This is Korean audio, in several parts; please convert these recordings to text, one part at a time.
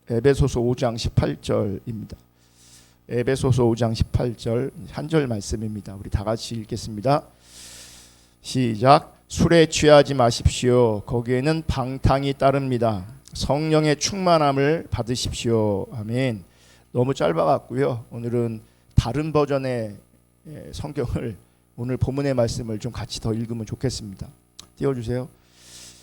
에베소서 5장 18절입니다. 에베소서 5장 18절 한 절 말씀입니다. 우리 다 같이 읽겠습니다. 시작. 술에 취하지 마십시오. 거기에는 방탕이 따릅니다. 성령의 충만함을 받으십시오. 아멘. 너무 짧아갖고요. 오늘은 다른 버전의 성경을 오늘 본문의 말씀을 좀 같이 더 읽으면 좋겠습니다. 띄워주세요.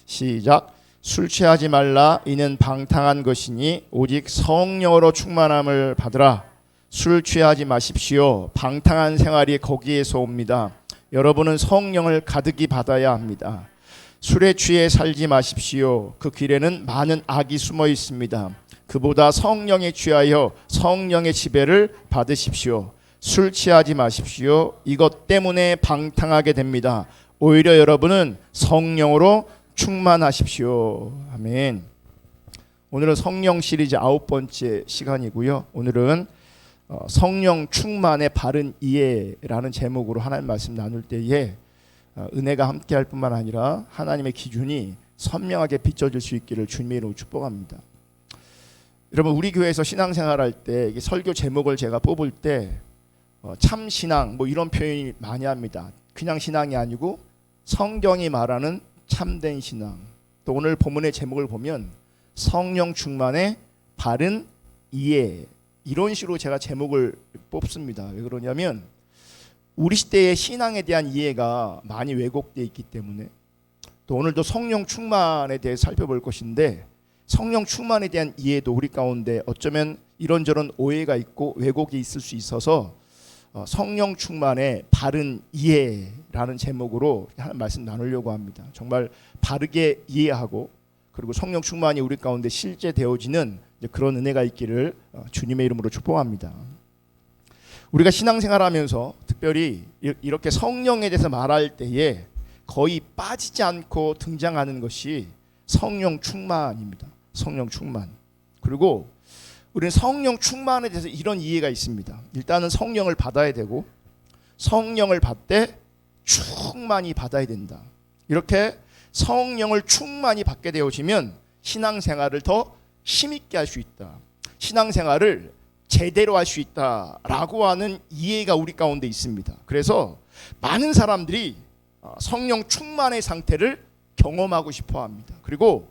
시작. 술 취하지 말라. 이는 방탕한 것이니 오직 성령으로 충만함을 받으라. 술 취하지 마십시오. 방탕한 생활이 거기에서 옵니다. 여러분은 성령을 가득히 받아야 합니다. 술에 취해 살지 마십시오. 그 길에는 많은 악이 숨어 있습니다. 그보다 성령에 취하여 성령의 지배를 받으십시오. 술 취하지 마십시오. 이것 때문에 방탕하게 됩니다. 오히려 여러분은 성령으로 충만하십시오. 아멘. 오늘은 성령 시리즈 9번째 시간이고요. 오늘은 성령 충만의 바른 이해라는 제목으로 하나님 말씀 나눌 때에 은혜가 함께할 뿐만 아니라 하나님의 기준이 선명하게 비춰질 수 있기를 주님의 이름으로 축복합니다. 여러분, 우리 교회에서 신앙생활할 때 설교 제목을 제가 뽑을 때 참신앙 이런 표현이 많이 합니다. 그냥 신앙이 아니고 성경이 말하는 참된 신앙. 또 오늘 본문의 제목을 보면 성령 충만의 바른 이해, 이런 식으로 제가 제목을 뽑습니다. 왜 그러냐면 우리 시대의 신앙에 대한 이해가 많이 왜곡되어 있기 때문에, 또 오늘도 성령 충만에 대해 살펴볼 것인데, 성령 충만에 대한 이해도 우리 가운데 어쩌면 이런저런 오해가 있고 왜곡이 있을 수 있어서 성령 충만의 바른 이해라는 제목으로 하는 말씀 나누려고 합니다. 정말 바르게 이해하고, 그리고 성령 충만이 우리 가운데 실제 되어지는 그런 은혜가 있기를 주님의 이름으로 축복합니다. 우리가 신앙생활하면서 특별히 이렇게 성령에 대해서 말할 때에 거의 빠지지 않고 등장하는 것이 성령 충만입니다. 성령 충만. 그리고 우리는 성령 충만에 대해서 이런 이해가 있습니다. 일단은 성령을 받아야 되고, 성령을 받되 충만히 받아야 된다. 이렇게 성령을 충만히 받게 되어지면 신앙생활을 더 힘있게 할 수 있다. 신앙생활을 제대로 할 수 있다라고 하는 이해가 우리 가운데 있습니다. 그래서 많은 사람들이 성령 충만의 상태를 경험하고 싶어 합니다. 그리고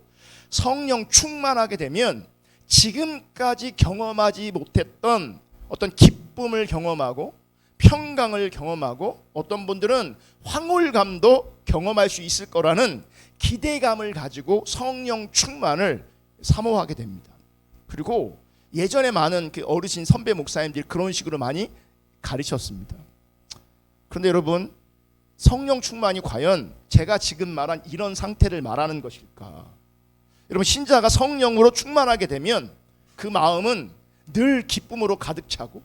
성령 충만하게 되면 지금까지 경험하지 못했던 어떤 기쁨을 경험하고 평강을 경험하고, 어떤 분들은 황홀감도 경험할 수 있을 거라는 기대감을 가지고 성령 충만을 사모하게 됩니다. 그리고 예전에 많은 그 어르신 선배 목사님들이 그런 식으로 많이 가르쳤습니다. 그런데 여러분, 성령 충만이 과연 제가 지금 말한 이런 상태를 말하는 것일까? 여러분, 신자가 성령으로 충만하게 되면 그 마음은 늘 기쁨으로 가득 차고,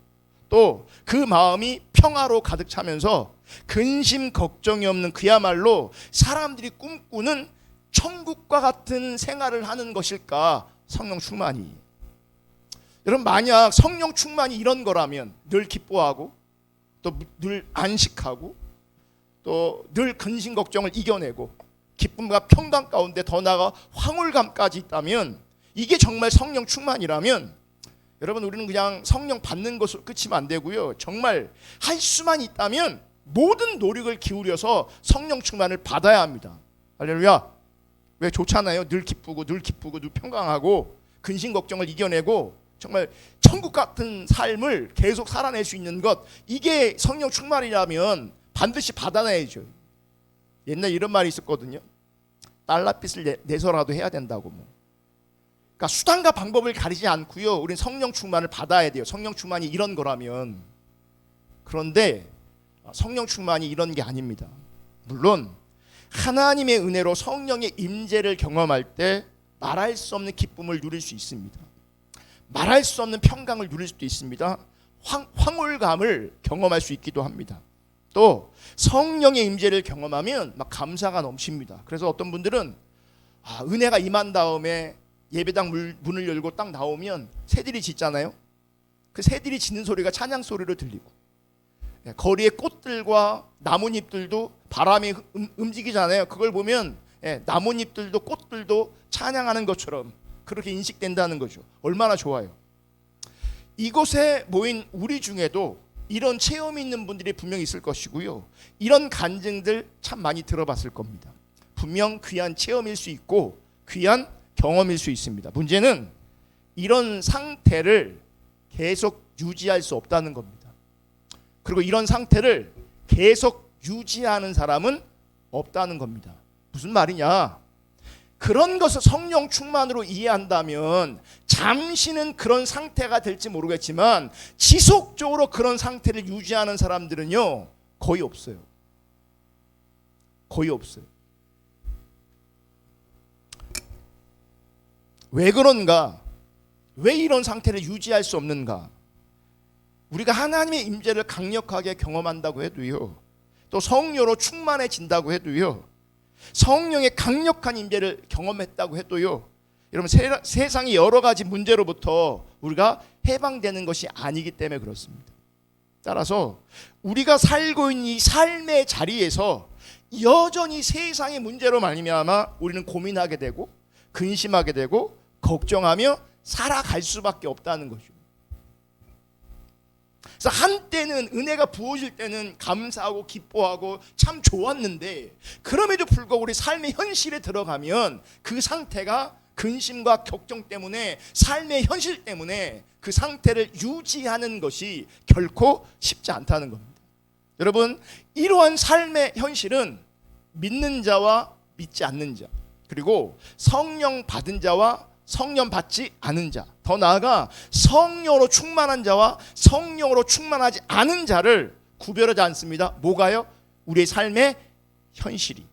또 그 마음이 평화로 가득 차면서 근심 걱정이 없는, 그야말로 사람들이 꿈꾸는 천국과 같은 생활을 하는 것일까? 성령 충만이. 여러분, 만약 성령 충만이 이런 거라면 늘 기뻐하고, 또 늘 안식하고, 또 늘 근심 걱정을 이겨내고 기쁨과 평강 가운데 더 나아가 황홀감까지 있다면, 이게 정말 성령 충만이라면, 여러분, 우리는 그냥 성령 받는 것으로 끝이면 안 되고요. 정말 할 수만 있다면 모든 노력을 기울여서 성령 충만을 받아야 합니다. 할렐루야. 왜? 좋잖아요. 늘 기쁘고 늘 평강하고 근심 걱정을 이겨내고 정말 천국 같은 삶을 계속 살아낼 수 있는 것, 이게 성령 충만이라면 반드시 받아내야죠. 옛날 이런 말이 있었거든요. 달러빚을 내서라도 해야 된다고. 그러니까 수단과 방법을 가리지 않고요. 우린 성령 충만을 받아야 돼요. 성령 충만이 이런 거라면. 그런데 성령 충만이 이런 게 아닙니다. 물론 하나님의 은혜로 성령의 임재를 경험할 때 말할 수 없는 기쁨을 누릴 수 있습니다. 말할 수 없는 평강을 누릴 수도 있습니다. 황홀감을 경험할 수 있기도 합니다. 또 성령의 임재를 경험하면 막 감사가 넘칩니다. 그래서 어떤 분들은 은혜가 임한 다음에 예배당 문을 열고 딱 나오면 새들이 짖잖아요. 그 새들이 짖는 소리가 찬양 소리로 들리고, 거리의 꽃들과 나뭇잎들도 바람이 움직이잖아요. 그걸 보면 나뭇잎들도 꽃들도 찬양하는 것처럼 그렇게 인식된다는 거죠. 얼마나 좋아요. 이곳에 모인 우리 중에도 이런 체험이 있는 분들이 분명히 있을 것이고요. 이런 간증들 참 많이 들어봤을 겁니다. 분명 귀한 체험일 수 있고 귀한 경험일 수 있습니다. 문제는 이런 상태를 계속 유지할 수 없다는 겁니다. 그리고 이런 상태를 계속 유지하는 사람은 없다는 겁니다. 무슨 말이냐? 그런 것을 성령 충만으로 이해한다면 잠시는 그런 상태가 될지 모르겠지만 지속적으로 그런 상태를 유지하는 사람들은요, 거의 없어요. 거의 없어요. 왜 그런가? 왜 이런 상태를 유지할 수 없는가? 우리가 하나님의 임재를 강력하게 경험한다고 해도요, 또 성령으로 충만해진다고 해도요, 성령의 강력한 임재를 경험했다고 해도요, 여러분 세상의 여러 가지 문제로부터 우리가 해방되는 것이 아니기 때문에 그렇습니다. 따라서 우리가 살고 있는 이 삶의 자리에서 여전히 세상의 문제로 말미암아 우리는 고민하게 되고 근심하게 되고 걱정하며 살아갈 수밖에 없다는 거죠. 그래서 한때는 은혜가 부어질 때는 감사하고 기뻐하고 참 좋았는데, 그럼에도 불구하고 우리 삶의 현실에 들어가면 그 상태가 근심과 걱정 때문에, 삶의 현실 때문에 그 상태를 유지하는 것이 결코 쉽지 않다는 겁니다. 여러분, 이러한 삶의 현실은 믿는 자와 믿지 않는 자, 그리고 성령 받은 자와 성령 받지 않은 자, 더 나아가 성령으로 충만한 자와 성령으로 충만하지 않은 자를 구별하지 않습니다. 뭐가요? 우리의 삶의 현실이,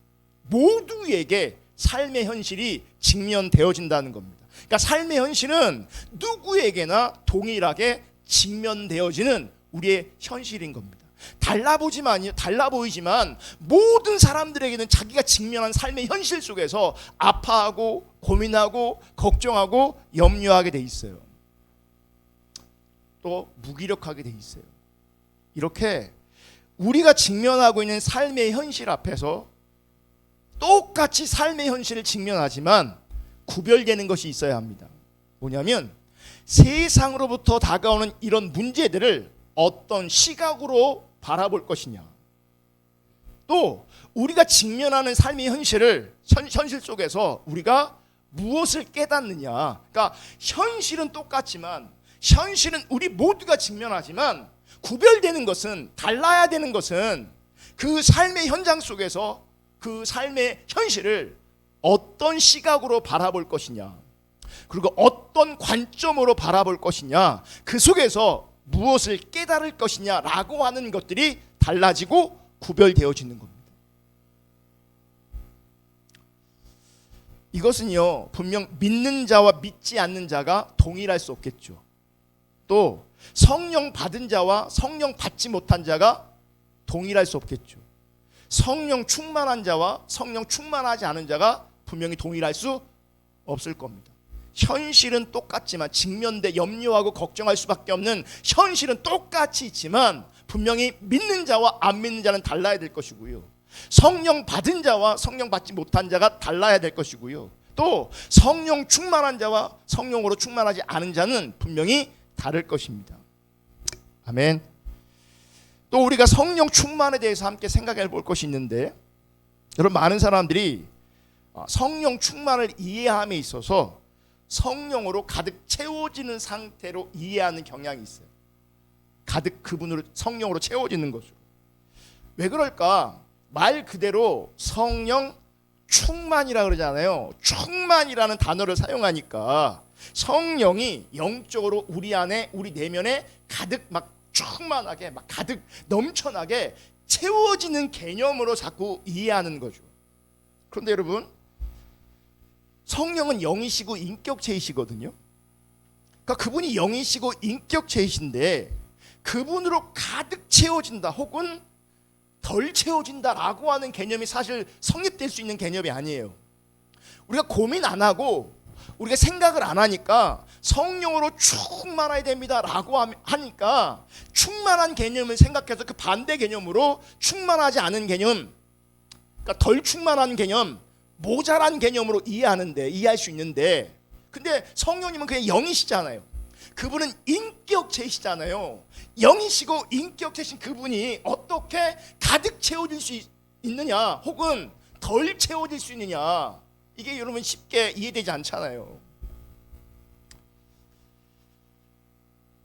모두에게 삶의 현실이 직면되어진다는 겁니다. 그러니까 삶의 현실은 누구에게나 동일하게 직면되어지는 우리의 현실인 겁니다. 달라 보이지만 모든 사람들에게는 자기가 직면한 삶의 현실 속에서 아파하고 고민하고 걱정하고 염려하게 돼 있어요. 또 무기력하게 돼 있어요. 이렇게 우리가 직면하고 있는 삶의 현실 앞에서 똑같이 삶의 현실을 직면하지만 구별되는 것이 있어야 합니다. 뭐냐면 세상으로부터 다가오는 이런 문제들을 어떤 시각으로 바라볼 것이냐, 또 우리가 직면하는 삶의 현실 속에서 우리가 무엇을 깨닫느냐. 그러니까 현실은 똑같지만, 현실은 우리 모두가 직면하지만 구별되는 것은, 달라야 되는 것은 그 삶의 현장 속에서 그 삶의 현실을 어떤 시각으로 바라볼 것이냐, 그리고 어떤 관점으로 바라볼 것이냐, 그 속에서 무엇을 깨달을 것이냐라고 하는 것들이 달라지고 구별되어지는 겁니다. 이것은요, 분명 믿는 자와 믿지 않는 자가 동일할 수 없겠죠. 또 성령 받은 자와 성령 받지 못한 자가 동일할 수 없겠죠. 성령 충만한 자와 성령 충만하지 않은 자가 분명히 동일할 수 없을 겁니다. 현실은 똑같지만, 직면돼 염려하고 걱정할 수밖에 없는 현실은 똑같이 있지만 분명히 믿는 자와 안 믿는 자는 달라야 될 것이고요, 성령 받은 자와 성령 받지 못한 자가 달라야 될 것이고요, 또 성령 충만한 자와 성령으로 충만하지 않은 자는 분명히 다를 것입니다. 아멘. 또 우리가 성령 충만에 대해서 함께 생각해 볼 것이 있는데, 여러분, 많은 사람들이 성령 충만을 이해함에 있어서 성령으로 가득 채워지는 상태로 이해하는 경향이 있어요. 가득 그분으로, 성령으로 채워지는 것으로. 왜 그럴까? 말 그대로 성령 충만이라 그러잖아요. 충만이라는 단어를 사용하니까 성령이 영적으로 우리 안에, 우리 내면에 가득 막 충만하게, 막 가득 넘쳐나게 채워지는 개념으로 자꾸 이해하는 거죠. 그런데 여러분, 성령은 영이시고 인격체이시거든요. 그러니까 그분이 영이시고 인격체이신데 그분으로 가득 채워진다 혹은 덜 채워진다라고 하는 개념이 사실 성립될 수 있는 개념이 아니에요. 우리가 고민 안 하고 우리가 생각을 안 하니까 성령으로 충만해야 됩니다라고 하니까 충만한 개념을 생각해서 그 반대 개념으로 충만하지 않은 개념, 그러니까 덜 충만한 개념, 모자란 개념으로 이해할 수 있는데, 근데 성령님은 그냥 영이시잖아요. 그분은 인격체이시잖아요. 영이시고 인격체신 그분이 어떻게 가득 채워질 수 있느냐, 혹은 덜 채워질 수 있느냐, 이게 여러분 쉽게 이해되지 않잖아요.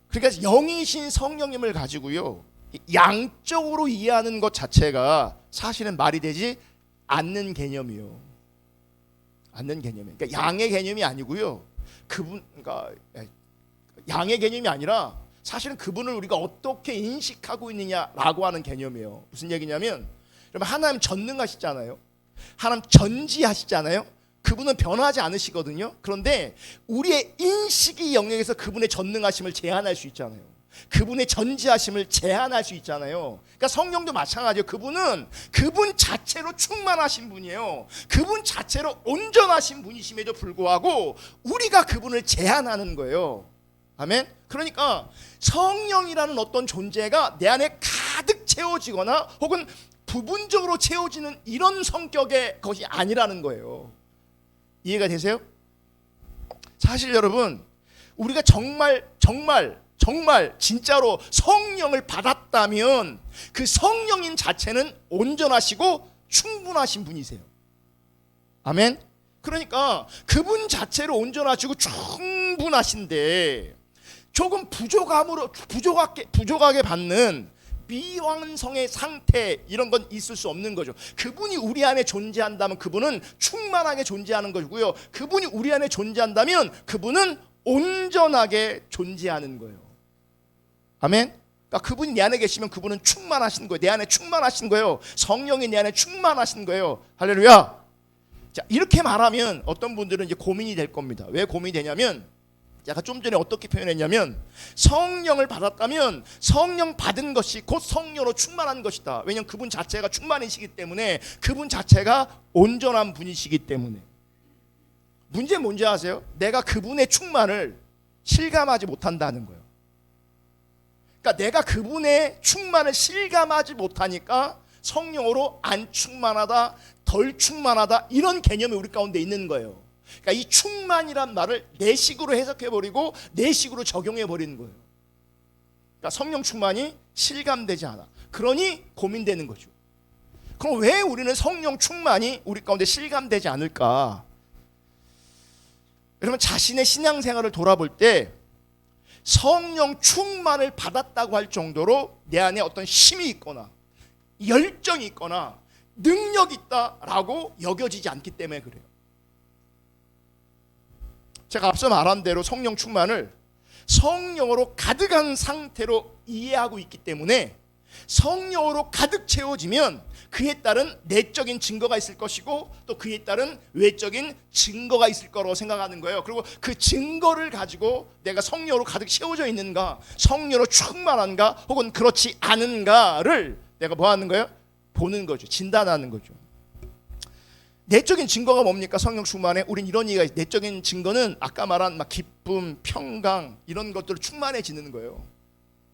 그러니까 영이신 성령님을 가지고요, 양적으로 이해하는 것 자체가 사실은 말이 되지 않는 개념이요. 않는 개념이에요. 그러니까 양의 개념이 아니고요. 그러니까 양의 개념이 아니라 사실은 그분을 우리가 어떻게 인식하고 있느냐라고 하는 개념이에요. 무슨 얘기냐면, 여러분 하나님 전능하시잖아요. 하나님 전지하시잖아요. 그분은 변하지 않으시거든요. 그런데 우리의 인식의 영역에서 그분의 전능하심을 제한할 수 있잖아요. 그분의 전지하심을 제한할 수 있잖아요. 그러니까 성령도 마찬가지예요. 그분은 그분 자체로 충만하신 분이에요. 그분 자체로 온전하신 분이심에도 불구하고 우리가 그분을 제한하는 거예요. 아멘. 그러니까 성령이라는 어떤 존재가 내 안에 가득 채워지거나 혹은 부분적으로 채워지는 이런 성격의 것이 아니라는 거예요. 이해가 되세요? 사실 여러분, 우리가 정말 진짜로 성령을 받았다면 그 성령인 자체는 온전하시고 충분하신 분이세요. 아멘. 그러니까 그분 자체로 온전하시고 충분하신데 조금 부족하게 받는 미완성의 상태, 이런 건 있을 수 없는 거죠. 그분이 우리 안에 존재한다면 그분은 충만하게 존재하는 것이고요. 그분이 우리 안에 존재한다면 그분은 온전하게 존재하는 거예요. 아멘. 그러니까 그분이 내 안에 계시면 그분은 충만하신 거예요. 내 안에 충만하신 거예요. 성령이 내 안에 충만하신 거예요. 할렐루야. 자, 이렇게 말하면 어떤 분들은 이제 고민이 될 겁니다. 왜 고민이 되냐면, 제가 좀 전에 어떻게 표현했냐면, 성령을 받았다면 성령 받은 것이 곧 성령으로 충만한 것이다. 왜냐하면 그분 자체가 충만이시기 때문에, 그분 자체가 온전한 분이시기 때문에. 문제는 뭔지 아세요? 내가 그분의 충만을 실감하지 못한다는 거예요. 그러니까 내가 그분의 충만을 실감하지 못하니까 성령으로 안 충만하다, 덜 충만하다, 이런 개념이 우리 가운데 있는 거예요. 그러니까 이 충만이란 말을 내 식으로 해석해버리고 내 식으로 적용해버리는 거예요. 그러니까 성령 충만이 실감되지 않아. 그러니 고민되는 거죠. 그럼 왜 우리는 성령 충만이 우리 가운데 실감되지 않을까? 여러분, 자신의 신앙생활을 돌아볼 때 성령 충만을 받았다고 할 정도로 내 안에 어떤 힘이 있거나 열정이 있거나 능력이 있다라고 여겨지지 않기 때문에 그래요. 제가 앞서 말한 대로 성령 충만을 성령으로 가득한 상태로 이해하고 있기 때문에 성령으로 가득 채워지면 그에 따른 내적인 증거가 있을 것이고 또 그에 따른 외적인 증거가 있을 거라고 생각하는 거예요. 그리고 그 증거를 가지고 내가 성령으로 가득 채워져 있는가, 성령으로 충만한가 혹은 그렇지 않은가를 내가 뭐 하는 거예요? 보는 거죠. 진단하는 거죠. 내적인 증거가 뭡니까? 성령 충만에 우린 이런 얘기가 있어요. 내적인 증거는 아까 말한 막 기쁨, 평강 이런 것들로 충만해지는 거예요.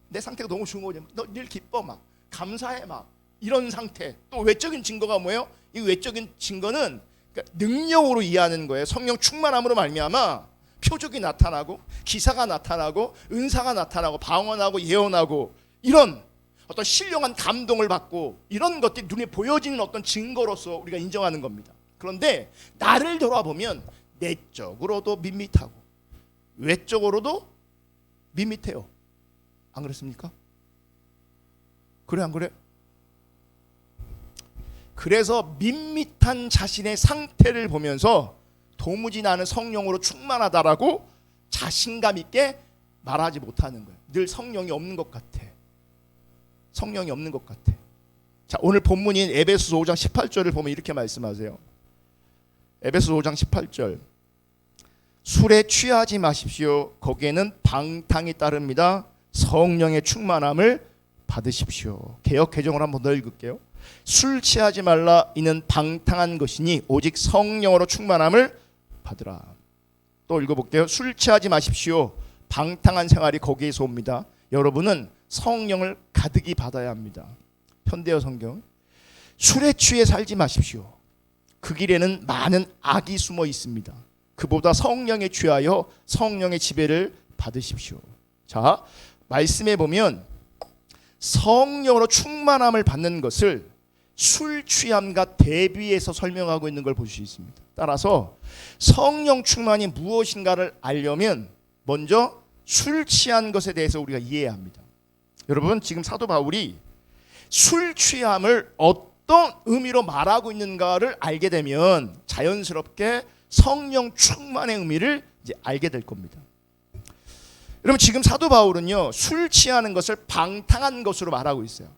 내 상태가 너무 좋은 거지. 너 늘 기뻐, 막 감사해, 막 이런 상태. 또 외적인 증거가 뭐예요? 이 외적인 증거는 그러니까 능력으로 이해하는 거예요. 성령 충만함으로 말미암아 표적이 나타나고 기사가 나타나고 은사가 나타나고 방언하고 예언하고 이런 어떤 신령한 감동을 받고 이런 것들이 눈에 보여지는 어떤 증거로서 우리가 인정하는 겁니다. 그런데 나를 돌아보면 내적으로도 밋밋하고 외적으로도 밋밋해요. 안 그렇습니까? 그래, 안 그래? 그래서 밋밋한 자신의 상태를 보면서 도무지 나는 성령으로 충만하다라고 자신감 있게 말하지 못하는 거예요. 늘 성령이 없는 것 같아. 성령이 없는 것 같아. 자, 오늘 본문인 에베소서 5장 18절을 보면 이렇게 말씀하세요. 에베소서 5장 18절. 술에 취하지 마십시오. 거기에는 방탕이 따릅니다. 성령의 충만함을 받으십시오. 개역 개정을 한번 더 읽을게요. 술 취하지 말라. 이는 방탕한 것이니 오직 성령으로 충만함을 받으라. 또 읽어볼게요. 술 취하지 마십시오. 방탕한 생활이 거기에서 옵니다. 여러분은 성령을 가득히 받아야 합니다. 현대어 성경. 술에 취해 살지 마십시오. 그 길에는 많은 악이 숨어 있습니다. 그보다 성령에 취하여 성령의 지배를 받으십시오. 자, 말씀에 보면 성령으로 충만함을 받는 것을 술 취함과 대비해서 설명하고 있는 걸 볼 수 있습니다. 따라서 성령 충만이 무엇인가를 알려면 먼저 술 취한 것에 대해서 우리가 이해해야 합니다. 여러분, 지금 사도 바울이 술 취함을 어떤 의미로 말하고 있는가를 알게 되면 자연스럽게 성령 충만의 의미를 이제 알게 될 겁니다. 여러분, 지금 사도 바울은요, 술 취하는 것을 방탕한 것으로 말하고 있어요.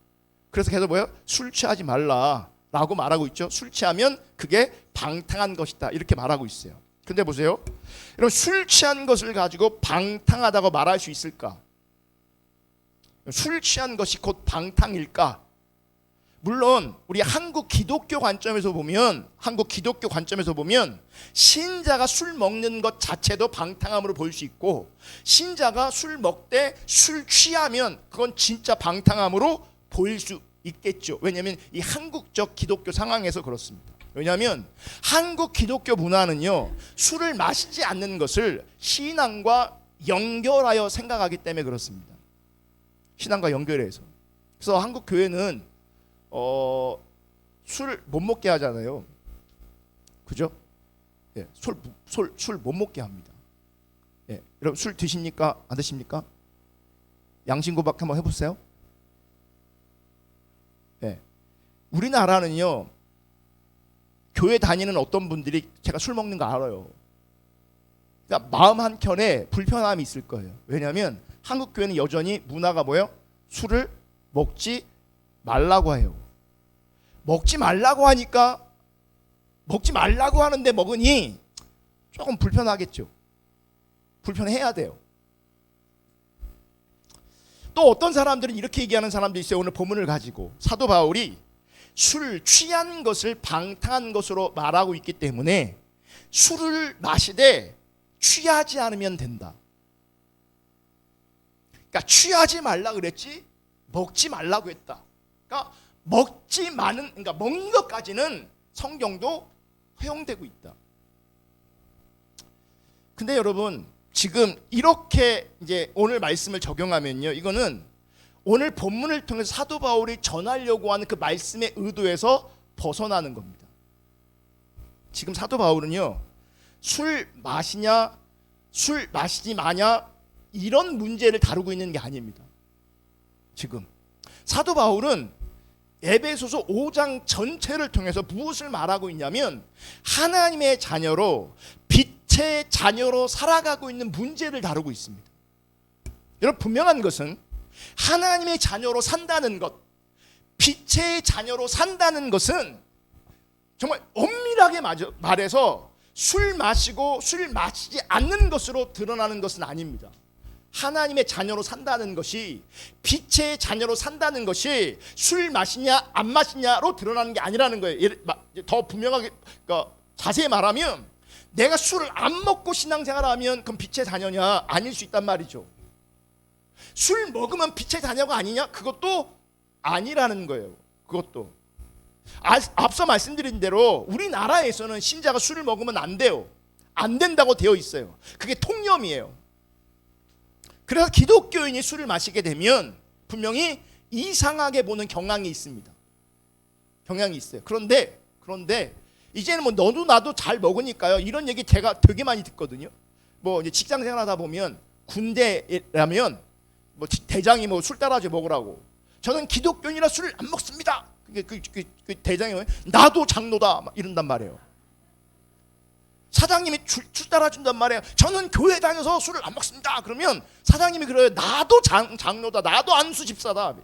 그래서 계속 뭐예요? 술 취하지 말라라고 말하고 있죠. 술 취하면 그게 방탕한 것이다 이렇게 말하고 있어요. 근데 보세요, 여러분, 술 취한 것을 가지고 방탕하다고 말할 수 있을까? 술 취한 것이 곧 방탕일까? 물론 우리 한국 기독교 관점에서 보면 신자가 술 먹는 것 자체도 방탕함으로 볼 수 있고, 신자가 술 먹되 술 취하면 그건 진짜 방탕함으로 보일 수 있겠죠. 왜냐하면 이 한국적 기독교 상황에서 그렇습니다. 왜냐하면 한국 기독교 문화는요, 술을 마시지 않는 것을 신앙과 연결하여 생각하기 때문에 그렇습니다. 신앙과 연결해서. 그래서 한국 교회는 술을 못 먹게 하잖아요. 그죠? 예, 술 못 먹게 합니다. 예, 여러분, 술 드십니까? 안 드십니까? 양심 고백 한번 해보세요. 예, 우리나라는요, 교회 다니는 어떤 분들이 제가 술 먹는 거 알아요. 그러니까 마음 한켠에 불편함이 있을 거예요. 왜냐하면 한국 교회는 여전히 문화가 뭐예요? 술을 먹지 말라고 해요. 먹지 말라고 하니까, 먹지 말라고 하는데 먹으니 조금 불편하겠죠. 불편해야 돼요. 또 어떤 사람들은 이렇게 얘기하는 사람도 있어요. 오늘 본문을 가지고 사도 바울이 술 취한 것을 방탕한 것으로 말하고 있기 때문에 술을 마시되 취하지 않으면 된다. 그러니까 취하지 말라 그랬지 먹지 말라고 했다. 그러니까 그러니까 먹는 것까지는 성경도 허용되고 있다. 근데 여러분, 지금 이렇게 이제 오늘 말씀을 적용하면요, 이거는 오늘 본문을 통해서 사도 바울이 전하려고 하는 그 말씀의 의도에서 벗어나는 겁니다. 지금 사도 바울은요, 술 마시냐 술 마시지 마냐 이런 문제를 다루고 있는 게 아닙니다. 지금 사도 바울은 에베소서 5장 전체를 통해서 무엇을 말하고 있냐면, 하나님의 자녀로 빛의 자녀로 살아가고 있는 문제를 다루고 있습니다. 여러분, 분명한 것은 하나님의 자녀로 산다는 것, 빛의 자녀로 산다는 것은 정말 엄밀하게 말해서 술 마시고 술 마시지 않는 것으로 드러나는 것은 아닙니다. 하나님의 자녀로 산다는 것이, 빛의 자녀로 산다는 것이 술 마시냐 안 마시냐로 드러나는 게 아니라는 거예요. 더 분명하게, 그러니까 자세히 말하면 내가 술을 안 먹고 신앙생활하면 그럼 빛의 자녀냐? 아닐 수 있단 말이죠. 술 먹으면 빛의 자녀가 아니냐? 그것도 아니라는 거예요. 그것도 앞서 말씀드린 대로 우리나라에서는 신자가 술을 먹으면 안 돼요. 안 된다고 되어 있어요. 그게 통념이에요. 그래서 기독교인이 술을 마시게 되면 분명히 이상하게 보는 경향이 있습니다. 경향이 있어요. 그런데 이제는 뭐 너도 나도 잘 먹으니까요, 이런 얘기 제가 되게 많이 듣거든요. 뭐 이제 직장 생활하다 보면, 군대라면 뭐 대장이 뭐 술 따라줘 먹으라고, 저는 기독교인이라 술을 안 먹습니다. 그 대장이 나도 장로다 막 이런단 말이에요. 사장님이 술 따라준단 말이에요. 저는 교회 다녀서 술을 안 먹습니다. 그러면 사장님이 그래요. 나도 장로다, 나도 안수 집사다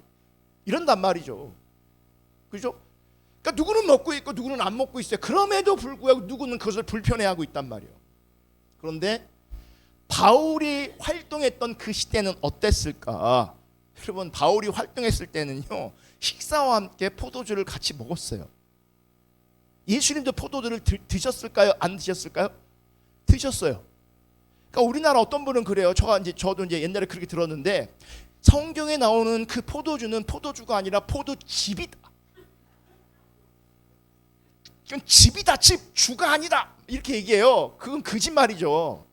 이런단 말이죠. 그죠? 그러니까 누구는 먹고 있고 누구는 안 먹고 있어요. 그럼에도 불구하고 누구는 그것을 불편해하고 있단 말이에요. 그런데 바울이 활동했던 그 시대는 어땠을까? 여러분, 바울이 활동했을 때는요, 식사와 함께 포도주를 같이 먹었어요. 예수님도 포도주를 드셨을까요? 안 드셨을까요? 드셨어요. 그러니까 우리나라 어떤 분은 그래요. 저도 이제 옛날에 그렇게 들었는데, 성경에 나오는 그 포도주는 포도주가 아니라 포도즙이다. 이건 집이다, 집, 주가 아니다 이렇게 얘기해요. 그건 거짓말이죠.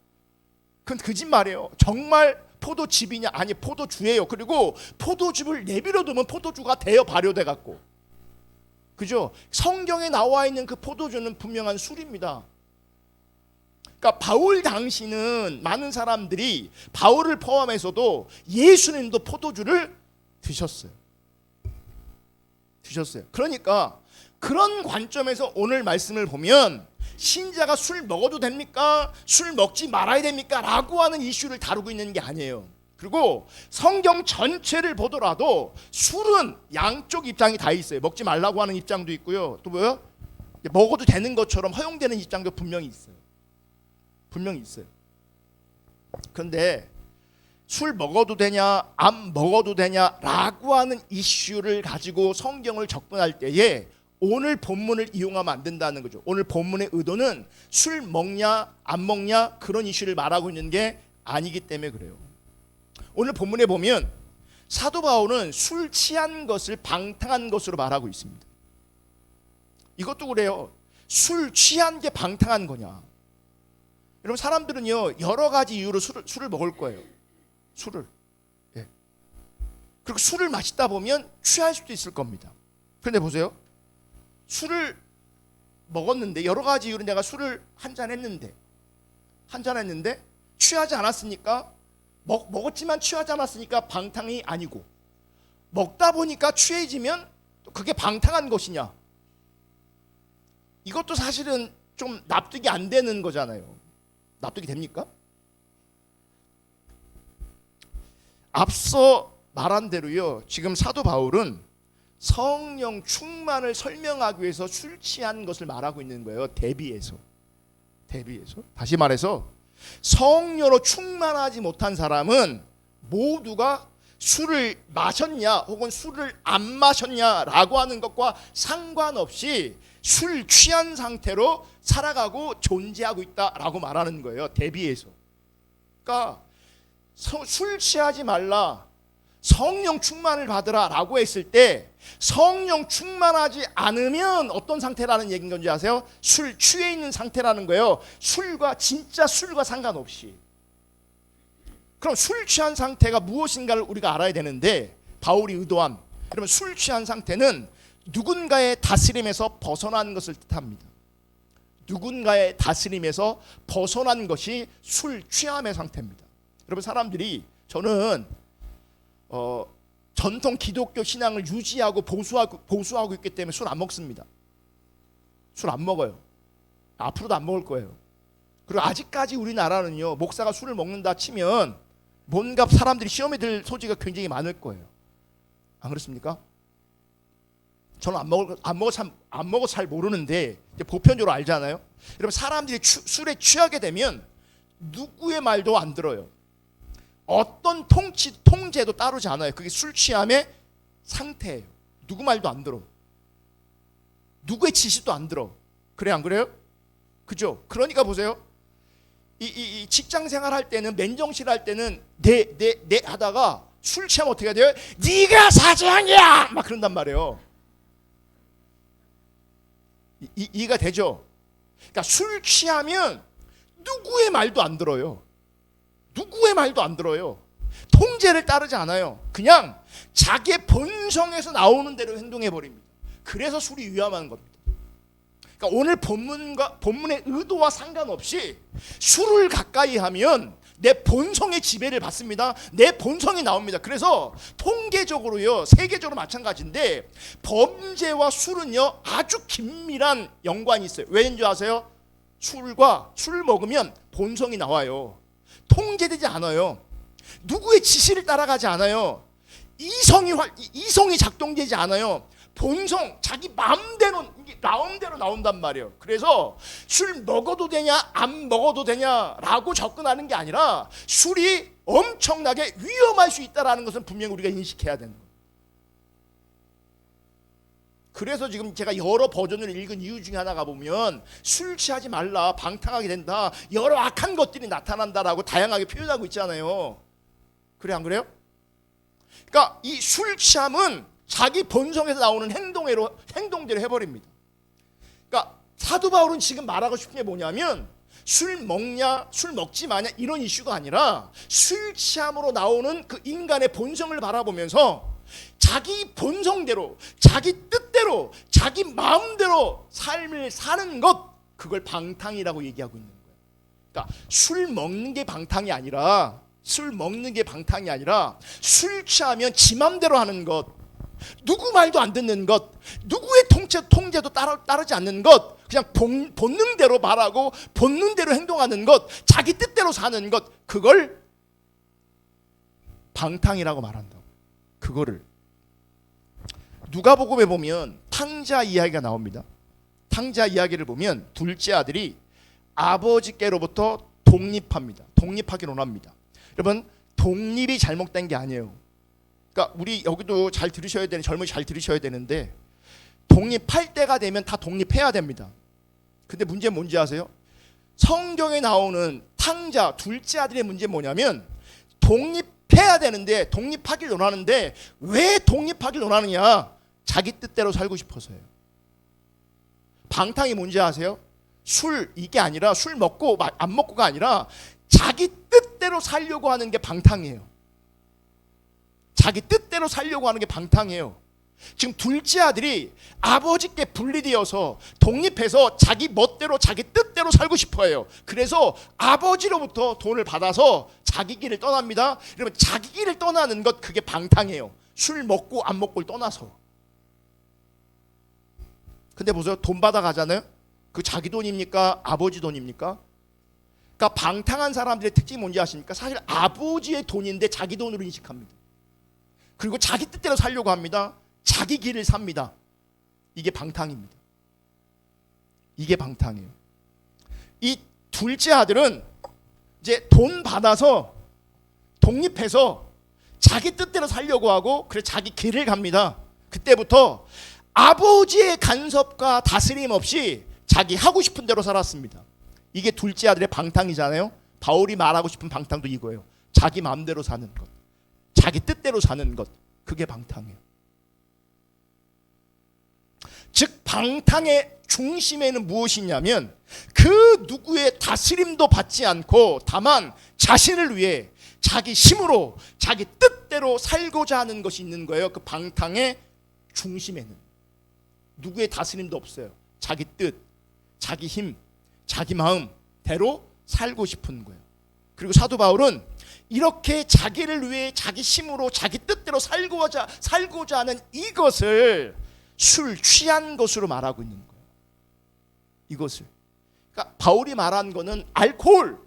그건 거짓말이에요. 정말 포도집이냐? 아니, 포도주예요. 그리고 포도즙을 내버려두면 포도주가 되어 발효돼 갖고, 그죠? 성경에 나와 있는 그 포도주는 분명한 술입니다. 그러니까 바울 당시는 많은 사람들이 바울을 포함해서도 예수님도 포도주를 드셨어요. 그러니까 그런 관점에서 오늘 말씀을 보면 신자가 술 먹어도 됩니까? 술 먹지 말아야 됩니까? 라고 하는 이슈를 다루고 있는 게 아니에요. 그리고 성경 전체를 보더라도 술은 양쪽 입장이 다 있어요. 먹지 말라고 하는 입장도 있고요. 또 뭐요? 먹어도 되는 것처럼 허용되는 입장도 분명히 있어요. 그런데 술 먹어도 되냐 안 먹어도 되냐라고 하는 이슈를 가지고 성경을 접근할 때에 오늘 본문을 이용하면 안 된다는 거죠. 오늘 본문의 의도는 술 먹냐 안 먹냐 그런 이슈를 말하고 있는 게 아니기 때문에 그래요. 오늘 본문에 보면 사도 바울은 술 취한 것을 방탕한 것으로 말하고 있습니다. 이것도 그래요. 술 취한 게 방탕한 거냐? 여러분, 사람들은요 여러 가지 이유로 술을 먹을 거예요. 술을. 예. 그리고 술을 마시다 보면 취할 수도 있을 겁니다. 그런데 보세요. 술을 먹었는데 여러 가지 이유로 내가 술을 한 잔 했는데 취하지 않았으니까 먹었지만 취하지 않았으니까 방탕이 아니고, 먹다 보니까 취해지면 그게 방탕한 것이냐? 이것도 사실은 좀 납득이 안 되는 거잖아요. 납득이 됩니까? 앞서 말한 대로요, 지금 사도 바울은 성령 충만을 설명하기 위해서 술 취한 것을 말하고 있는 거예요. 대비해서. 다시 말해서 성령으로 충만하지 못한 사람은 모두가 술을 마셨냐 혹은 술을 안 마셨냐라고 하는 것과 상관없이 술 취한 상태로 살아가고 존재하고 있다라고 말하는 거예요. 대비해서. 그러니까 술 취하지 말라, 성령 충만을 받으라 라고 했을 때 성령 충만하지 않으면 어떤 상태라는 얘기인 건지 아세요? 술 취해 있는 상태라는 거예요. 진짜 술과 상관없이. 그럼 술 취한 상태가 무엇인가를 우리가 알아야 되는데, 바울이 의도한, 그러면 술 취한 상태는 누군가의 다스림에서 벗어난 것을 뜻합니다. 누군가의 다스림에서 벗어난 것이 술 취함의 상태입니다. 여러분, 사람들이, 저는 전통 기독교 신앙을 유지하고 보수하고 있기 때문에 술 안 먹습니다. 술 안 먹어요. 앞으로도 안 먹을 거예요. 그리고 아직까지 우리나라는요, 목사가 술을 먹는다 치면 뭔가 사람들이 시험에 들 소지가 굉장히 많을 거예요. 안 그렇습니까? 저는 안 먹어 잘 모르는데 보편적으로 알잖아요. 여러분, 사람들이 술에 취하게 되면 누구의 말도 안 들어요. 어떤 통제도 따르지 않아요. 그게 술 취함의 상태예요. 누구 말도 안 들어. 누구의 지시도 안 들어. 그래, 안 그래요? 그죠? 그러니까 보세요. 이 직장 생활할 때는, 맨정실 할 때는 네 하다가 술 취하면 어떻게 해야 돼요? 네가 사장이야! 막 그런단 말이에요. 이해가 되죠? 그러니까 술 취하면 누구의 말도 안 들어요. 통제를 따르지 않아요. 그냥 자기 본성에서 나오는 대로 행동해 버립니다. 그래서 술이 위험한 겁니다. 그러니까 오늘 본문의 의도와 상관없이 술을 가까이 하면 내 본성의 지배를 받습니다. 내 본성이 나옵니다. 그래서 통계적으로요, 세계적으로 마찬가지인데 범죄와 술은요 아주 긴밀한 연관이 있어요. 왜인지 아세요? 술을 먹으면 본성이 나와요. 통제되지 않아요. 누구의 지시를 따라가지 않아요. 이성이 작동되지 않아요. 본성, 자기 마음대로 나온단 말이에요. 그래서 술 먹어도 되냐 안 먹어도 되냐라고 접근하는 게 아니라 술이 엄청나게 위험할 수 있다는 것은 분명히 우리가 인식해야 되는 거예요. 그래서 지금 제가 여러 버전을 읽은 이유 중에 하나가 보면 술 취하지 말라, 방탕하게 된다, 여러 악한 것들이 나타난다라고 다양하게 표현하고 있잖아요. 그래, 안 그래요? 그러니까 이 술 취함은 자기 본성에서 나오는 행동대로 해버립니다. 그러니까 사도 바울은 지금 말하고 싶은 게 뭐냐면 술 먹냐 술 먹지 마냐 이런 이슈가 아니라 술 취함으로 나오는 그 인간의 본성을 바라보면서 자기 본성대로 자기 뜻대로 자기 마음대로 삶을 사는 것, 그걸 방탕이라고 얘기하고 있는 거예요. 그러니까 술 먹는 게 방탕이 아니라 술 취하면 지 맘대로 하는 것, 누구 말도 안 듣는 것, 누구의 통제도 따르지 않는 것, 그냥 본능대로 말하고 본능대로 행동하는 것, 자기 뜻대로 사는 것, 그걸 방탕이라고 말한다고. 그거를 누가복음에 보면 탕자 이야기가 나옵니다. 탕자 이야기를 보면 둘째 아들이 아버지께로부터 독립합니다. 독립하기를 원합니다. 여러분, 독립이 잘못된 게 아니에요. 그러니까 우리 여기도 잘 들으셔야 되는, 젊은이 잘 들으셔야 되는데, 독립할 때가 되면 다 독립해야 됩니다. 근데 문제는 뭔지 아세요? 성경에 나오는 탕자 둘째 아들의 문제는 뭐냐면 독립해야 되는데, 독립하길 원하는데 왜 독립하길 원하느냐? 자기 뜻대로 살고 싶어서예요. 방탕이 뭔지 아세요? 이게 아니라 술 먹고 안 먹고가 아니라 자기 뜻대로 살려고 하는 게 방탕이에요. 자기 뜻대로 살려고 하는 게 방탕이에요. 지금 둘째 아들이 아버지께 분리되어서 독립해서 자기 멋대로 자기 뜻대로 살고 싶어해요. 그래서 아버지로부터 돈을 받아서 자기 길을 떠납니다. 그러면 자기 길을 떠나는 것, 그게 방탕이에요. 술 먹고 안 먹고를 떠나서. 근데 보세요, 돈 받아 가잖아요. 그 자기 돈입니까? 아버지 돈입니까? 그러니까 방탕한 사람들의 특징이 뭔지 아십니까? 사실 아버지의 돈인데 자기 돈으로 인식합니다. 그리고 자기 뜻대로 살려고 합니다. 자기 길을 삽니다. 이게 방탕입니다. 이게 방탕이에요. 이 둘째 아들은 이제 돈 받아서 독립해서 자기 뜻대로 살려고 하고, 그래서 자기 길을 갑니다. 그때부터 아버지의 간섭과 다스림 없이 자기 하고 싶은 대로 살았습니다. 이게 둘째 아들의 방탕이잖아요. 바울이 말하고 싶은 방탕도 이거예요. 자기 마음대로 사는 것, 자기 뜻대로 사는 것, 그게 방탕이에요. 즉 방탕의 중심에는 무엇이냐면 그 누구의 다스림도 받지 않고 다만 자신을 위해 자기 힘으로 자기 뜻대로 살고자 하는 것이 있는 거예요. 그 방탕의 중심에는 누구의 다스림도 없어요. 자기 뜻, 자기 힘, 자기 마음대로 살고 싶은 거예요. 그리고 사도 바울은 이렇게 자기를 위해 자기 힘으로 자기 뜻대로 살고자 하는 이것을 술 취한 것으로 말하고 있는 거예요. 이것을. 그러니까 바울이 말한 거는 알코올,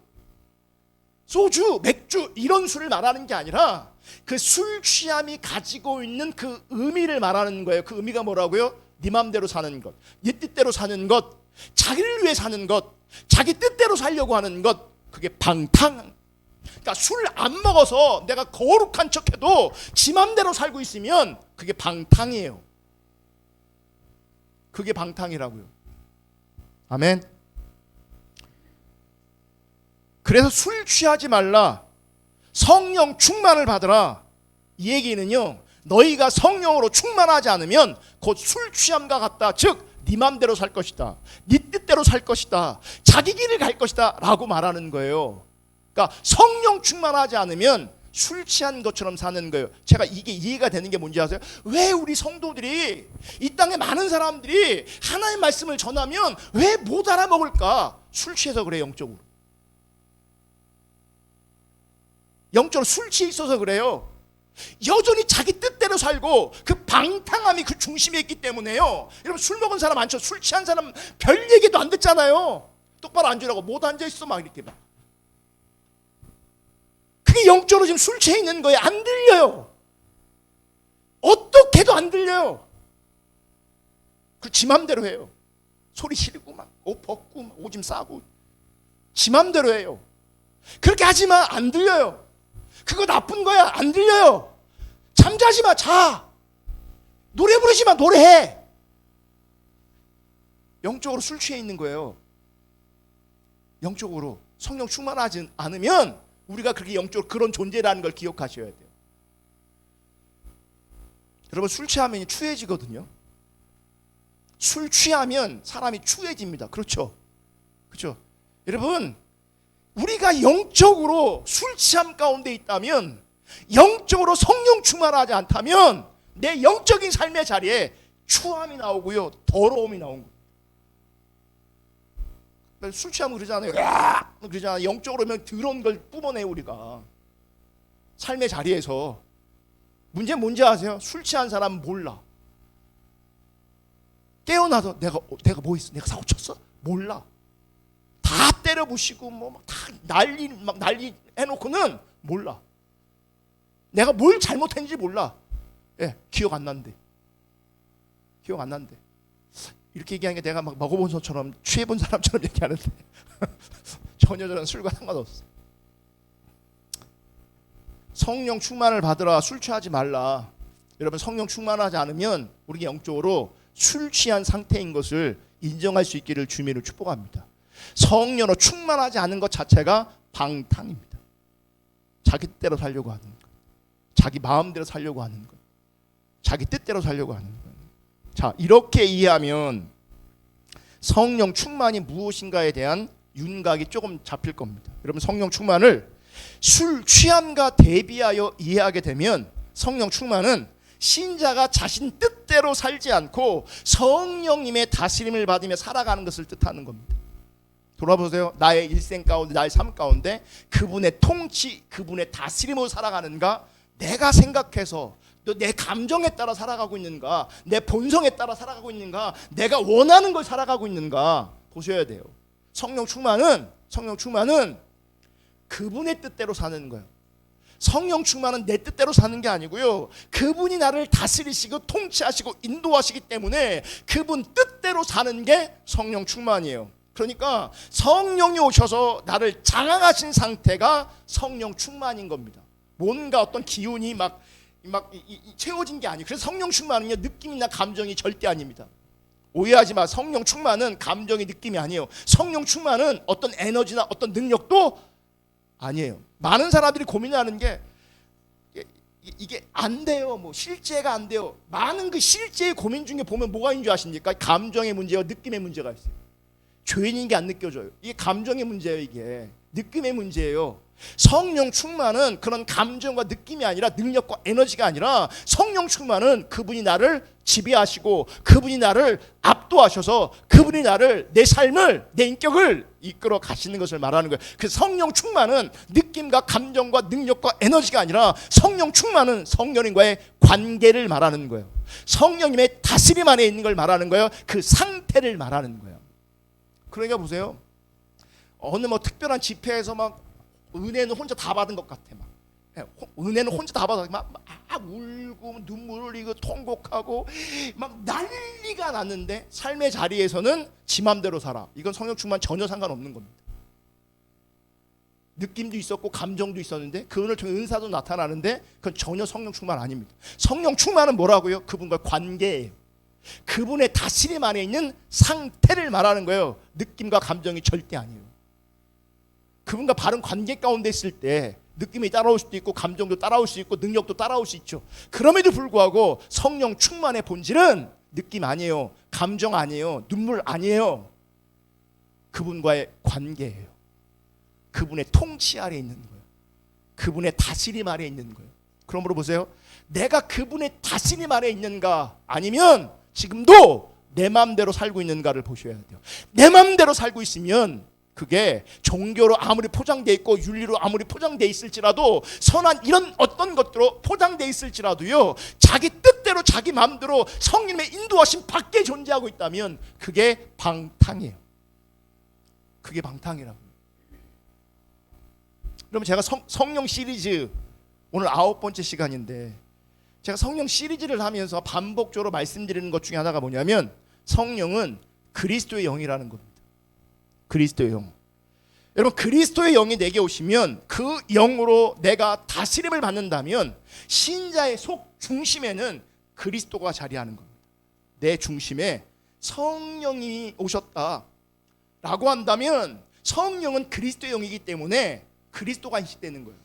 소주, 맥주 이런 술을 말하는 게 아니라 그 술 취함이 가지고 있는 그 의미를 말하는 거예요. 그 의미가 뭐라고요? 네 맘대로 사는 것, 네 뜻대로 사는 것, 자기를 위해 사는 것, 자기 뜻대로 살려고 하는 것, 그게 방탕. 그러니까 술 안 먹어서 내가 거룩한 척해도 지 맘대로 살고 있으면 그게 방탕이에요. 그게 방탕이라고요. 아멘. 그래서 술 취하지 말라, 성령 충만을 받으라. 이 얘기는요, 너희가 성령으로 충만하지 않으면 곧 술 취함과 같다. 즉 네 맘대로 살 것이다, 네 뜻대로 살 것이다, 자기 길을 갈 것이다 라고 말하는 거예요. 그러니까 성령 충만하지 않으면 술 취한 것처럼 사는 거예요. 제가 이게 이해가 되는 게 뭔지 아세요? 왜 우리 성도들이, 이 땅에 많은 사람들이 하나님의 말씀을 전하면 왜 못 알아먹을까? 술 취해서 그래요. 영적으로 술 취해 있어서 그래요. 여전히 자기 뜻대로 살고 그 방탕함이 그 중심에 있기 때문에요. 여러분, 술 먹은 사람 많죠? 술 취한 사람 별 얘기도 안 듣잖아요. 똑바로 앉으라고 못 앉아있어 막 이렇게 막. 그게 영적으로 지금 술 취해 있는 거예요. 안 들려요. 어떻게 해도 안 들려요. 그 지 맘대로 해요. 소리 지르고 막 옷 벗고 막 오줌 싸고 지 맘대로 해요. 그렇게 하지 마. 안 들려요. 그거 나쁜 거야. 안 들려요. 잠자지 마. 자. 노래 부르지 마. 노래해. 영적으로 술 취해 있는 거예요. 영적으로 성령 충만하지 않으면 우리가 그렇게 영적으로 그런 존재라는 걸 기억하셔야 돼요. 여러분, 술 취하면 추해지거든요. 술 취하면 사람이 추해집니다. 그렇죠? 그렇죠? 여러분, 우리가 영적으로 술 취함 가운데 있다면, 영적으로 성령 충만하지 않다면 내 영적인 삶의 자리에 추함이 나오고요, 더러움이 나온 거예요. 술 취하면 그러잖아요. 그러잖아요. 영적으로 면 더러운 걸 뿜어내요. 우리가 삶의 자리에서. 문제는 뭔지 아세요? 술 취한 사람은 몰라. 깨어나서 내가 뭐 했어? 내가 사고 쳤어? 몰라. 다 때려 부시고 뭐 다 난리 해놓고는 몰라. 내가 뭘 잘못했는지 몰라. 예, 기억 안 난대. 기억 안 난대. 이렇게 얘기하는 게 내가 막 먹어본 것처럼 취해본 사람처럼 얘기하는데 전혀 저는 술과 상관없어. 성령 충만을 받으라. 술 취하지 말라. 여러분, 성령 충만하지 않으면 우리가 영적으로 술 취한 상태인 것을 인정할 수 있기를 주님으로 축복합니다. 성령으로 충만하지 않은 것 자체가 방탕입니다. 자기 뜻대로 살려고 하는 것, 자기 마음대로 살려고 하는 것, 자기 뜻대로 살려고 하는 것. 자, 이렇게 이해하면 성령 충만이 무엇인가에 대한 윤곽이 조금 잡힐 겁니다. 여러분, 성령 충만을 술 취함과 대비하여 이해하게 되면 성령 충만은 신자가 자신 뜻대로 살지 않고 성령님의 다스림을 받으며 살아가는 것을 뜻하는 겁니다. 돌아보세요. 나의 일생 가운데, 나의 삶 가운데 그분의 통치, 그분의 다스림으로 살아가는가, 내가 생각해서 또 내 감정에 따라 살아가고 있는가, 내 본성에 따라 살아가고 있는가, 내가 원하는 걸 살아가고 있는가 보셔야 돼요. 성령 충만은 그분의 뜻대로 사는 거예요. 성령 충만은 내 뜻대로 사는 게 아니고요, 그분이 나를 다스리시고 통치하시고 인도하시기 때문에 그분 뜻대로 사는 게 성령 충만이에요. 그러니까 성령이 오셔서 나를 장악하신 상태가 성령 충만인 겁니다. 뭔가 어떤 기운이 막 채워진 게 아니에요. 그래서 성령 충만은요, 느낌이나 감정이 절대 아닙니다. 오해하지 마. 성령 충만은 감정이, 느낌이 아니에요. 성령 충만은 어떤 에너지나 어떤 능력도 아니에요. 많은 사람들이 고민하는 게 이게 안 돼요. 뭐 실제가 안 돼요. 많은 그 실제의 고민 중에 보면 뭐가 있는 줄 아십니까? 감정의 문제와 느낌의 문제가 있어요. 죄인인 게 안 느껴져요. 이게 감정의 문제예요. 이게 느낌의 문제예요. 성령 충만은 그런 감정과 느낌이 아니라, 능력과 에너지가 아니라, 성령 충만은 그분이 나를 지배하시고 그분이 나를 압도하셔서 그분이 나를, 내 삶을, 내 인격을 이끌어 가시는 것을 말하는 거예요. 그 성령 충만은 느낌과 감정과 능력과 에너지가 아니라, 성령 충만은 성령님과의 관계를 말하는 거예요. 성령님의 다스림 안에 있는 걸 말하는 거예요. 그 상태를 말하는 거예요. 그러니까 보세요. 어느 뭐 특별한 집회에서 막 은혜는 혼자 다 받은 것 같아. 막 은혜는 혼자 다 받아. 막 울고 눈물 흘리고 통곡하고 막 난리가 났는데 삶의 자리에서는 지 맘대로 살아. 이건 성령 충만 전혀 상관없는 겁니다. 느낌도 있었고 감정도 있었는데, 그분을 통해 은사도 나타나는데, 그건 전혀 성령 충만 아닙니다. 성령 충만은 뭐라고요? 그분과 관계예요. 그분의 다스림 안에 있는 상태를 말하는 거예요. 느낌과 감정이 절대 아니에요. 그분과 바른 관계 가운데 있을 때 느낌이 따라올 수도 있고, 감정도 따라올 수 있고, 능력도 따라올 수 있죠. 그럼에도 불구하고 성령 충만의 본질은 느낌 아니에요. 감정 아니에요. 눈물 아니에요. 그분과의 관계예요. 그분의 통치 아래 있는 거예요. 그분의 다스림 아래 있는 거예요. 그러므로 보세요. 내가 그분의 다스림 아래 있는가, 아니면 지금도 내 마음대로 살고 있는가를 보셔야 돼요. 내 마음대로 살고 있으면 그게 종교로 아무리 포장되어 있고 윤리로 아무리 포장되어 있을지라도, 선한 이런 어떤 것들로 포장되어 있을지라도요, 자기 뜻대로 자기 마음대로 성령의 인도하심 밖에 존재하고 있다면 그게 방탕이에요. 그게 방탕이라고. 그러면 제가 성령 시리즈, 오늘 9번째 시간인데, 제가 성령 시리즈를 하면서 반복적으로 말씀드리는 것 중에 하나가 뭐냐면, 성령은 그리스도의 영이라는 겁니다. 그리스도의 영. 여러분, 그리스도의 영이 내게 오시면 그 영으로 내가 다스림을 받는다면, 신자의 속 중심에는 그리스도가 자리하는 겁니다. 내 중심에 성령이 오셨다라고 한다면, 성령은 그리스도의 영이기 때문에 그리스도가 인식되는 거예요.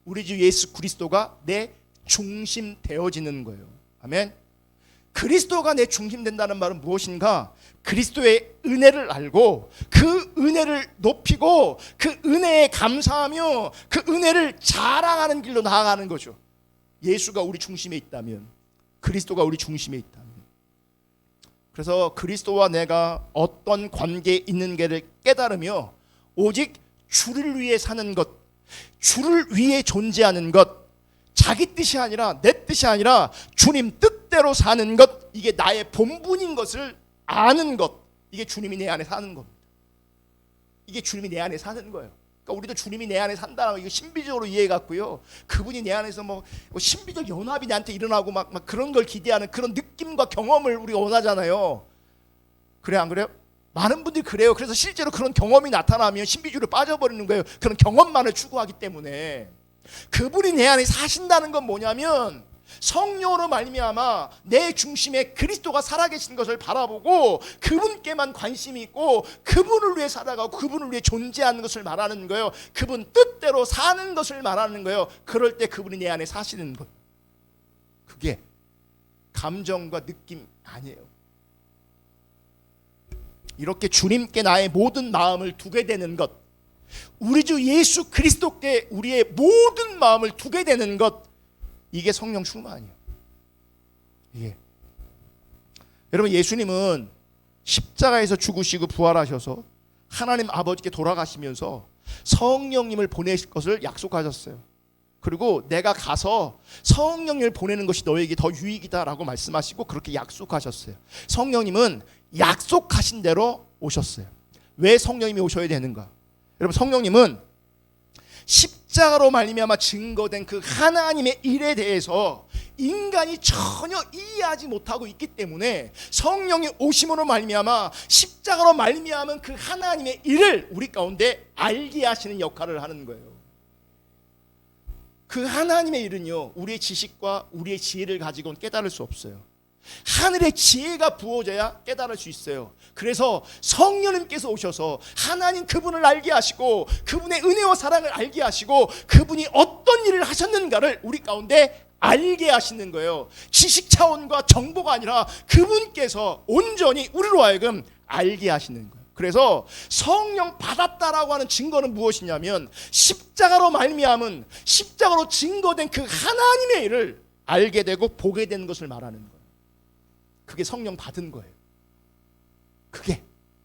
우리 주 예수 그리스도가 내 중심 되어지는 거예요. 아멘. 그리스도가 내 중심 된다는 말은 무엇인가? 그리스도의 은혜를 알고 그 은혜를 높이고 그 은혜에 감사하며 그 은혜를 자랑하는 길로 나아가는 거죠. 예수가 우리 중심에 있다면, 그리스도가 우리 중심에 있다면. 그래서 그리스도와 내가 어떤 관계에 있는가를 깨달으며 오직 주를 위해 사는 것, 주를 위해 존재하는 것, 자기 뜻이 아니라 내 뜻이 아니라 주님 뜻대로 사는 것, 이게 나의 본분인 것을 아는 것, 이게 주님이 내 안에 사는 겁니다. 이게 주님이 내 안에 사는 거예요. 그러니까 우리도 주님이 내 안에 산다는 거 이거 신비적으로 이해해갖고요, 그분이 내 안에서 뭐 신비적 연합이 나한테 일어나고 막 그런 걸 기대하는 그런 느낌과 경험을 우리가 원하잖아요. 그래 안 그래요? 많은 분들이 그래요. 그래서 실제로 그런 경험이 나타나면 신비주의로 빠져버리는 거예요. 그런 경험만을 추구하기 때문에. 그분이 내 안에 사신다는 건 뭐냐면 성령으로 말미암아 내 중심에 그리스도가 살아계신 것을 바라보고 그분께만 관심이 있고 그분을 위해 살아가고 그분을 위해 존재하는 것을 말하는 거예요. 그분 뜻대로 사는 것을 말하는 거예요. 그럴 때 그분이 내 안에 사시는 것, 그게 감정과 느낌 아니에요. 이렇게 주님께 나의 모든 마음을 두게 되는 것, 우리 주 예수 그리스도께 우리의 모든 마음을 두게 되는 것, 이게 성령 충만이에요. 이게. 여러분, 예수님은 십자가에서 죽으시고 부활하셔서 하나님 아버지께 돌아가시면서 성령님을 보내실 것을 약속하셨어요. 그리고 내가 가서 성령님을 보내는 것이 너에게 더 유익이다라고 말씀하시고 그렇게 약속하셨어요. 성령님은 약속하신 대로 오셨어요. 왜 성령님이 오셔야 되는가? 여러분, 성령님은 십자가로 말미암아 증거된 그 하나님의 일에 대해서 인간이 전혀 이해하지 못하고 있기 때문에 성령이 오심으로 말미암아 십자가로 말미암은 그 하나님의 일을 우리 가운데 알게 하시는 역할을 하는 거예요. 그 하나님의 일은요, 우리의 지식과 우리의 지혜를 가지고는 깨달을 수 없어요. 하늘의 지혜가 부어져야 깨달을 수 있어요. 그래서 성령님께서 오셔서 하나님 그분을 알게 하시고 그분의 은혜와 사랑을 알게 하시고 그분이 어떤 일을 하셨는가를 우리 가운데 알게 하시는 거예요. 지식 차원과 정보가 아니라 그분께서 온전히 우리로 하여금 알게 하시는 거예요. 그래서 성령 받았다라고 하는 증거는 무엇이냐면 십자가로 말미암은 십자가로 증거된 그 하나님의 일을 알게 되고 보게 되는 것을 말하는 거예요. 그게 성령 받은 거예요. 그게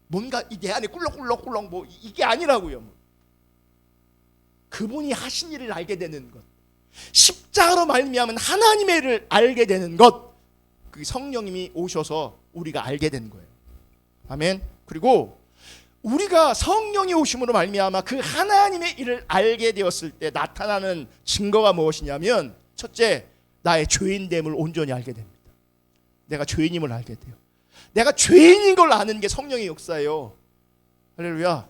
뭔가 내 안에 꿀렁꿀렁꿀렁 뭐 이게 아니라고요. 그분이 하신 일을 알게 되는 것, 십자가로 말미암은 하나님의 일을 알게 되는 것, 그 성령님이 오셔서 우리가 알게 된 거예요. 아멘. 그리고 우리가 성령이 오심으로 말미암아 그 하나님의 일을 알게 되었을 때 나타나는 증거가 무엇이냐면, 첫째, 나의 죄인됨을 온전히 알게 됩니다. 내가 죄인임을 알게 돼요. 내가 죄인인 걸 아는 게 성령의 역사예요. 할렐루야.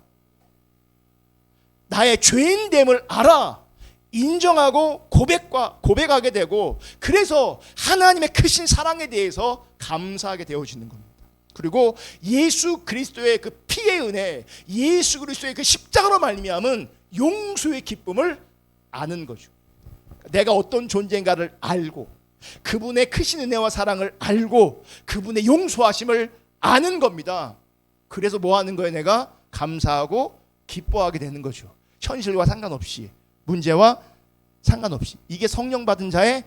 나의 죄인됨을 알아 인정하고 고백하게 되고, 그래서 하나님의 크신 사랑에 대해서 감사하게 되어지는 겁니다. 그리고 예수 그리스도의 그 피의 은혜, 예수 그리스도의 그 십자가로 말미암은 용서의 기쁨을 아는 거죠. 내가 어떤 존재인가를 알고 그분의 크신 은혜와 사랑을 알고 그분의 용서하심을 아는 겁니다. 그래서 뭐 하는 거예요? 내가 감사하고 기뻐하게 되는 거죠. 현실과 상관없이, 문제와 상관없이. 이게 성령 받은 자의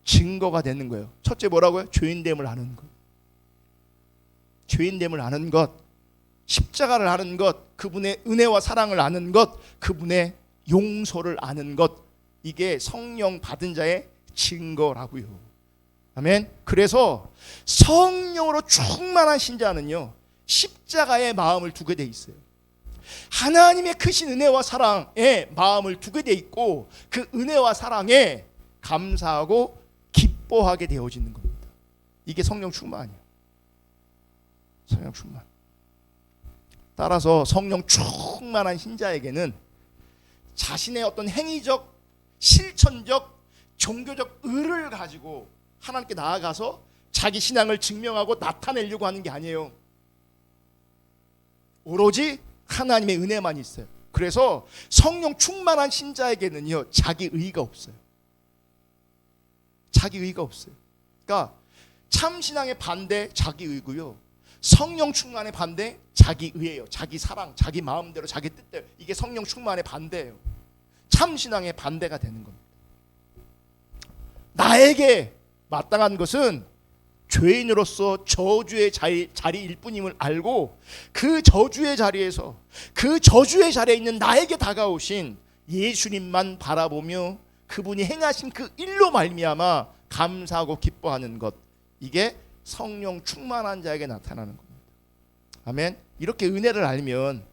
증거가 되는 거예요. 첫째 뭐라고요? 죄인됨을 아는 것. 죄인됨을 아는 것, 십자가를 아는 것, 그분의 은혜와 사랑을 아는 것, 그분의 용서를 아는 것, 이게 성령 받은 자의 증거라고요. 아멘. 그래서 성령으로 충만한 신자는요, 십자가에 마음을 두게 돼 있어요. 하나님의 크신 은혜와 사랑에 마음을 두게 돼 있고 그 은혜와 사랑에 감사하고 기뻐하게 되어지는 겁니다. 이게 성령 충만이에요. 성령 충만. 따라서 성령 충만한 신자에게는 자신의 어떤 행위적, 실천적, 종교적 의를 가지고 하나님께 나아가서 자기 신앙을 증명하고 나타내려고 하는 게 아니에요. 오로지 하나님의 은혜만 있어요. 그래서 성령 충만한 신자에게는요, 자기 의가 없어요. 자기 의가 없어요. 그러니까 참신앙의 반대 자기의고요. 성령 충만의 반대 자기의예요. 자기 사랑, 자기 마음대로, 자기 뜻대로. 이게 성령 충만의 반대예요. 참신앙의 반대가 되는 겁니다. 나에게 마땅한 것은 죄인으로서 저주의 자리일 뿐임을 알고 그 저주의 자리에서 그 저주의 자리에 있는 나에게 다가오신 예수님만 바라보며 그분이 행하신 그 일로 말미암아 감사하고 기뻐하는 것, 이게 성령 충만한 자에게 나타나는 겁니다. 아멘. 이렇게 은혜를 알면,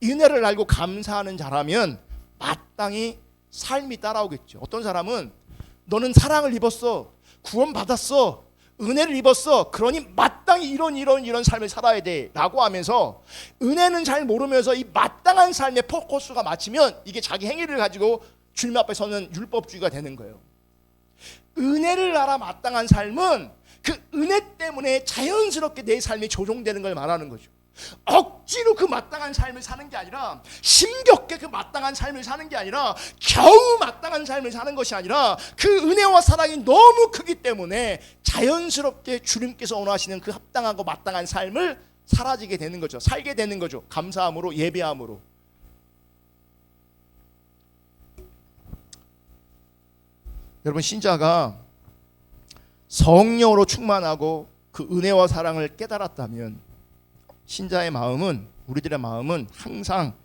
은혜를 알고 감사하는 자라면 마땅히 삶이 따라오겠죠. 어떤 사람은 너는 사랑을 입었어, 구원받았어, 은혜를 입었어, 그러니 마땅히 이런 삶을 살아야 돼 라고 하면서 은혜는 잘 모르면서 이 마땅한 삶의 포커스가 맞추면 이게 자기 행위를 가지고 주님 앞에 서는 율법주의가 되는 거예요. 은혜를 알아 마땅한 삶은 그 은혜 때문에 자연스럽게 내 삶이 조종되는 걸 말하는 거죠. 억지로 그 마땅한 삶을 사는 게 아니라, 힘겹게 그 마땅한 삶을 사는 게 아니라, 겨우 마땅한 삶을 사는 것이 아니라 그 은혜와 사랑이 너무 크기 때문에 자연스럽게 주님께서 원하시는 그 합당하고 마땅한 삶을 살게 되는 거죠. 감사함으로, 예배함으로. 여러분, 신자가 성령으로 충만하고 그 은혜와 사랑을 깨달았다면 신자의 마음은, 우리들의 마음은 항상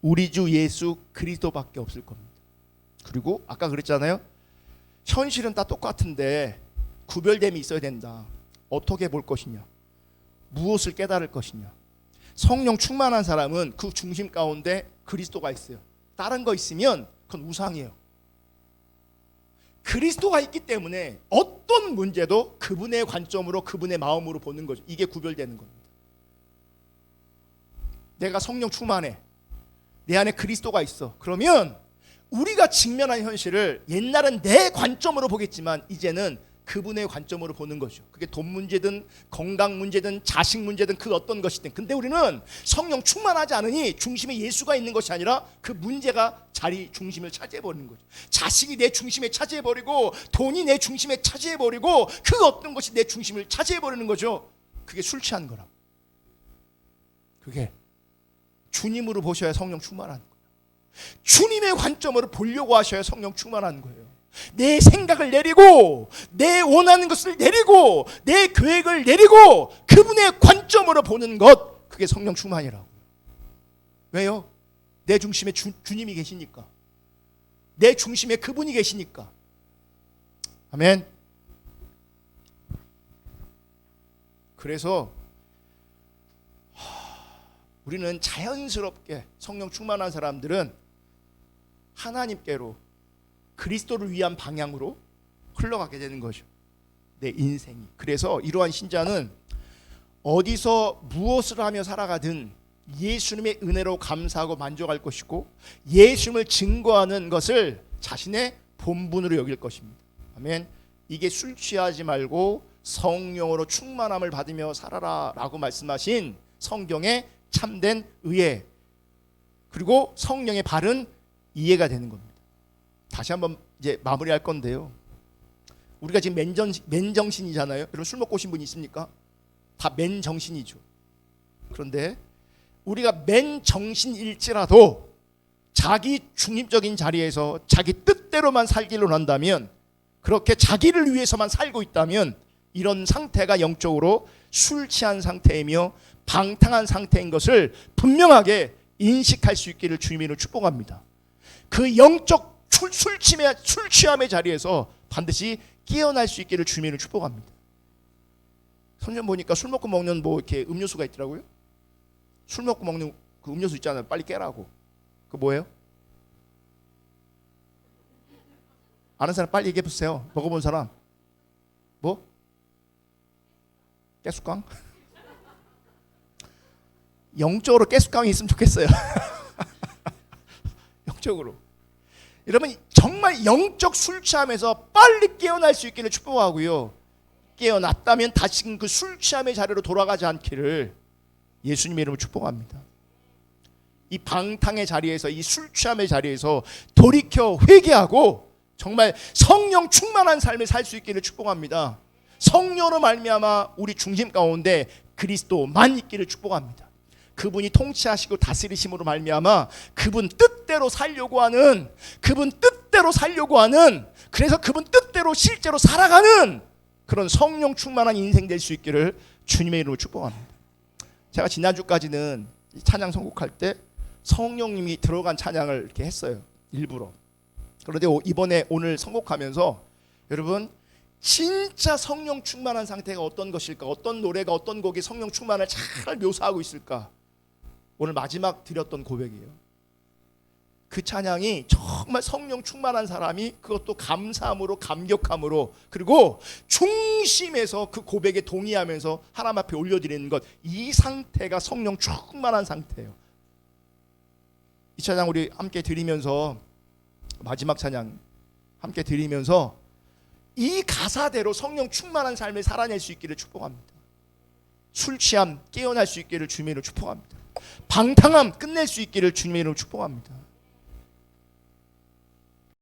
우리 주 예수 그리스도밖에 없을 겁니다. 그리고 아까 그랬잖아요. 현실은 다 똑같은데 구별됨이 있어야 된다. 어떻게 볼 것이냐, 무엇을 깨달을 것이냐. 성령 충만한 사람은 그 중심 가운데 그리스도가 있어요. 다른 거 있으면 그건 우상이에요. 그리스도가 있기 때문에 어떤 문제도 그분의 관점으로, 그분의 마음으로 보는 거죠. 이게 구별되는 겁니다. 내가 성령 충만해, 내 안에 그리스도가 있어. 그러면 우리가 직면한 현실을 옛날은 내 관점으로 보겠지만 이제는 그분의 관점으로 보는 거죠. 그게 돈 문제든 건강 문제든 자식 문제든 그 어떤 것이든. 근데 우리는 성령 충만하지 않으니 중심에 예수가 있는 것이 아니라 그 문제가 중심을 차지해버리는 거죠. 자식이 내 중심에 차지해버리고, 돈이 내 중심에 차지해버리고, 그 어떤 것이 내 중심을 차지해버리는 거죠. 그게 술 취한 거라고. 그게 주님으로 보셔야 성령 충만한 거예요. 주님의 관점으로 보려고 하셔야 성령 충만한 거예요. 내 생각을 내리고, 내 원하는 것을 내리고, 내 계획을 내리고 그분의 관점으로 보는 것, 그게 성령 충만이라고. 왜요? 내 중심에 주님이 계시니까. 내 중심에 그분이 계시니까. 아멘. 그래서 우리는 자연스럽게 성령 충만한 사람들은 하나님께로, 그리스도를 위한 방향으로 흘러가게 되는 거죠. 내 인생이. 그래서 이러한 신자는 어디서 무엇을 하며 살아가든 예수님의 은혜로 감사하고 만족할 것이고, 예수님을 증거하는 것을 자신의 본분으로 여길 것입니다. 아멘. 이게 술 취하지 말고 성령으로 충만함을 받으며 살아라 라고 말씀하신 성경의 참된 의회, 그리고 성령의 바른 이해가 되는 겁니다. 다시 한번 이제 마무리할 건데요. 우리가 지금 맨정신이잖아요. 여러분, 술 먹고 오신 분 있습니까? 다 맨정신이죠. 그런데 우리가 맨정신일지라도 자기 중립적인 자리에서 자기 뜻대로만 살기로 한다면, 그렇게 자기를 위해서만 살고 있다면 이런 상태가 영적으로 술 취한 상태이며 방탕한 상태인 것을 분명하게 인식할 수 있기를 주님으로 축복합니다. 그 영적 술 취함의 자리에서 반드시 깨어날 수 있기를 주님으로 축복합니다. 선전 보니까 술 먹고 먹는 이렇게 음료수가 있더라고요. 술 먹고 먹는 그 음료수 있잖아요. 빨리 깨라고. 그거 뭐예요? 아는 사람 빨리 얘기해 보세요. 먹어본 사람. 뭐? 깨수깡? 영적으로 깨수깡이 있으면 좋겠어요. 영적으로. 여러분, 정말 영적 술 취함에서 빨리 깨어날 수 있기를 축복하고요. 깨어났다면 다시금 그 술 취함의 자리로 돌아가지 않기를 예수님의 이름으로 축복합니다. 이 방탕의 자리에서, 이 술 취함의 자리에서 돌이켜 회개하고 정말 성령 충만한 삶을 살 수 있기를 축복합니다. 성령으로 말미암아 우리 중심 가운데 그리스도만 있기를 축복합니다. 그분이 통치하시고 다스리심으로 말미암아 그분 뜻대로 살려고 하는, 그래서 그분 뜻대로 실제로 살아가는 그런 성령 충만한 인생 될 수 있기를 주님의 이름으로 축복합니다. 제가 지난주까지는 찬양 선곡할 때 성령님이 들어간 찬양을 이렇게 했어요, 일부러. 그런데 이번에 오늘 선곡하면서 여러분, 진짜 성령 충만한 상태가 어떤 것일까, 어떤 노래가, 어떤 곡이 성령 충만을 잘 묘사하고 있을까, 오늘 마지막 드렸던 고백이에요. 그 찬양이 정말 성령 충만한 사람이 그것도 감사함으로, 감격함으로, 그리고 중심에서 그 고백에 동의하면서 하나님 앞에 올려드리는 것, 이 상태가 성령 충만한 상태예요. 이 찬양 우리 함께 드리면서, 마지막 찬양 함께 드리면서 이 가사대로 성령 충만한 삶을 살아낼 수 있기를 축복합니다. 술 취함 깨어날 수 있기를 주님의 이름으로 축복합니다. 방탕함 끝낼 수 있기를 주님의 이름으로 축복합니다.